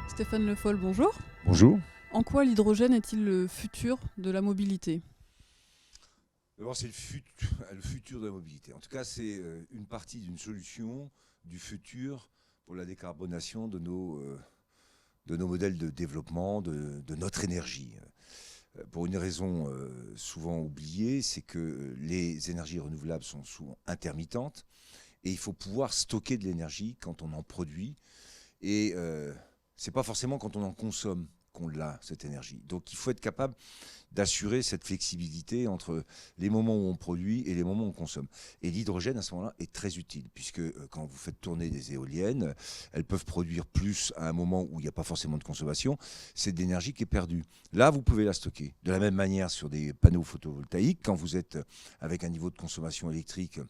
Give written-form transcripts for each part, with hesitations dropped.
Stéphane Le Foll, bonjour. Bonjour. En quoi l'hydrogène est-il le futur de la mobilité? D'abord, c'est le futur de la mobilité. En tout cas, c'est une partie d'une solution du futur pour la décarbonation de nos modèles de développement, de notre énergie. Pour une raison souvent oubliée, c'est que les énergies renouvelables sont souvent intermittentes et il faut pouvoir stocker de l'énergie quand on en produit. Et c'est pas forcément quand on en consomme qu'on l'a, cette énergie. Donc il faut être capable d'assurer cette flexibilité entre les moments où on produit et les moments où on consomme. Et l'hydrogène, à ce moment-là, est très utile, puisque quand vous faites tourner des éoliennes, elles peuvent produire plus à un moment où il n'y a pas forcément de consommation. C'est de l'énergie qui est perdue. Là, vous pouvez la stocker. De la même manière, sur des panneaux photovoltaïques, quand vous êtes avec un niveau de consommation électrique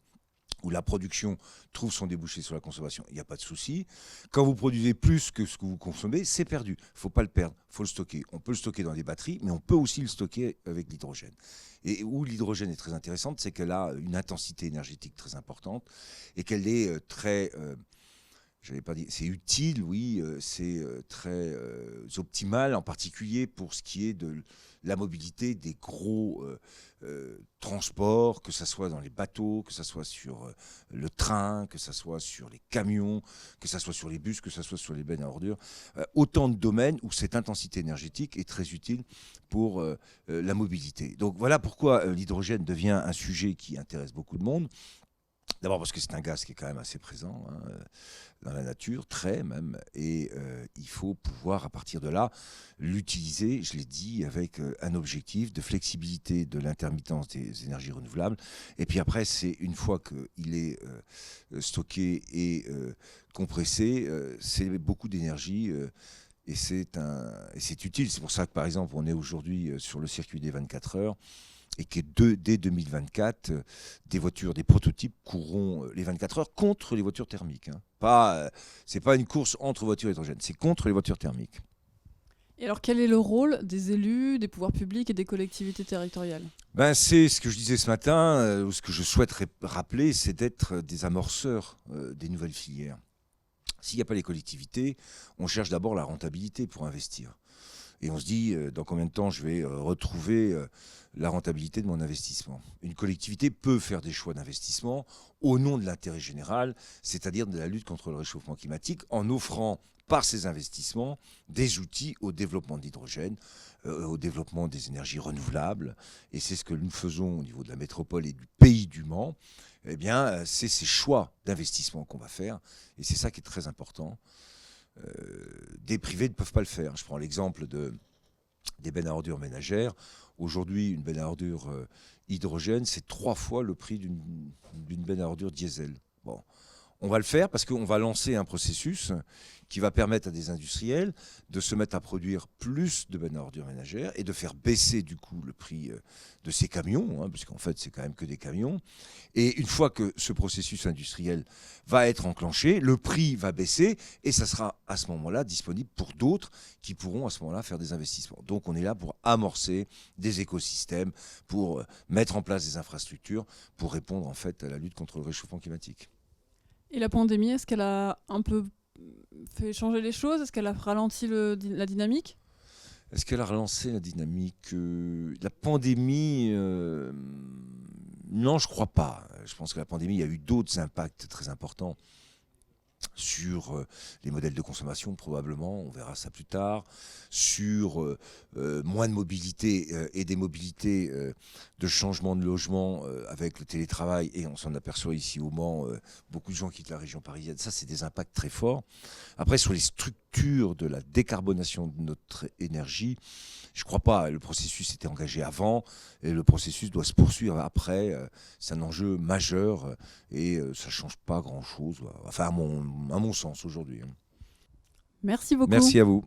où la production trouve son débouché sur la consommation, il n'y a pas de souci. Quand vous produisez plus que ce que vous consommez, c'est perdu. Il ne faut pas le perdre, il faut le stocker. On peut le stocker dans des batteries, mais on peut aussi le stocker avec l'hydrogène. Et où l'hydrogène est très intéressante, c'est qu'elle a une intensité énergétique très importante et qu'elle est très... j'avais pas dit, c'est utile, oui, c'est très optimal, en particulier pour ce qui est de la mobilité des gros transports, que ce soit dans les bateaux, que ce soit sur le train, que ce soit sur les camions, que ce soit sur les bus, que ce soit sur les bennes à ordures. Autant de domaines où cette intensité énergétique est très utile pour la mobilité. Donc voilà pourquoi l'hydrogène devient un sujet qui intéresse beaucoup de monde. D'abord parce que c'est un gaz qui est quand même assez présent dans la nature, très même, et il faut pouvoir à partir de là l'utiliser, je l'ai dit, avec un objectif de flexibilité de l'intermittence des énergies renouvelables. Et puis après, c'est une fois qu'il est stocké et compressé, c'est beaucoup d'énergie. Et c'est utile. C'est pour ça que, par exemple, on est aujourd'hui sur le circuit des 24 heures et que dès 2024, des prototypes courront les 24 heures contre les voitures thermiques. C'est pas une course entre voitures hydrogène, c'est contre les voitures thermiques. Et alors quel est le rôle des élus, des pouvoirs publics et des collectivités territoriales? C'est ce que je disais ce matin, ou ce que je souhaiterais rappeler, c'est d'être des amorceurs des nouvelles filières. S'il n'y a pas les collectivités, on cherche d'abord la rentabilité pour investir. Et on se dit, dans combien de temps je vais retrouver la rentabilité de mon investissement. Une collectivité peut faire des choix d'investissement au nom de l'intérêt général, c'est-à-dire de la lutte contre le réchauffement climatique, en offrant par ces investissements des outils au développement de l'hydrogène, au développement des énergies renouvelables. Et c'est ce que nous faisons au niveau de la métropole et du pays du Mans. Eh bien, c'est ces choix d'investissement qu'on va faire. Et c'est ça qui est très important. Des privés ne peuvent pas le faire. Je prends l'exemple des bennes à ordures ménagères. Aujourd'hui, une benne à ordures hydrogène, c'est 3 fois le prix d'une benne à ordures diesel. Bon. On va le faire parce qu'on va lancer un processus qui va permettre à des industriels de se mettre à produire plus de bennes à ordures ménagères et de faire baisser du coup le prix de ces camions, parce qu'en fait c'est quand même que des camions. Et une fois que ce processus industriel va être enclenché, le prix va baisser et ça sera à ce moment-là disponible pour d'autres qui pourront à ce moment-là faire des investissements. Donc on est là pour amorcer des écosystèmes, pour mettre en place des infrastructures, pour répondre en fait à la lutte contre le réchauffement climatique. Et la pandémie, est-ce qu'elle a un peu fait changer les choses? Est-ce qu'elle a ralenti la dynamique? Est-ce qu'elle a relancé la dynamique La pandémie, non, je crois pas. Je pense que la pandémie, il y a eu d'autres impacts très importants sur les modèles de consommation probablement, on verra ça plus tard, sur moins de mobilité et des mobilités de changement de logement avec le télétravail, et on s'en aperçoit ici au Mans, beaucoup de gens quittent la région parisienne, ça c'est des impacts très forts. Après sur les structures de la décarbonation de notre énergie, je ne crois pas, le processus était engagé avant et le processus doit se poursuivre après, c'est un enjeu majeur et ça ne change pas grand-chose, enfin à mon sens aujourd'hui. Merci beaucoup. Merci à vous.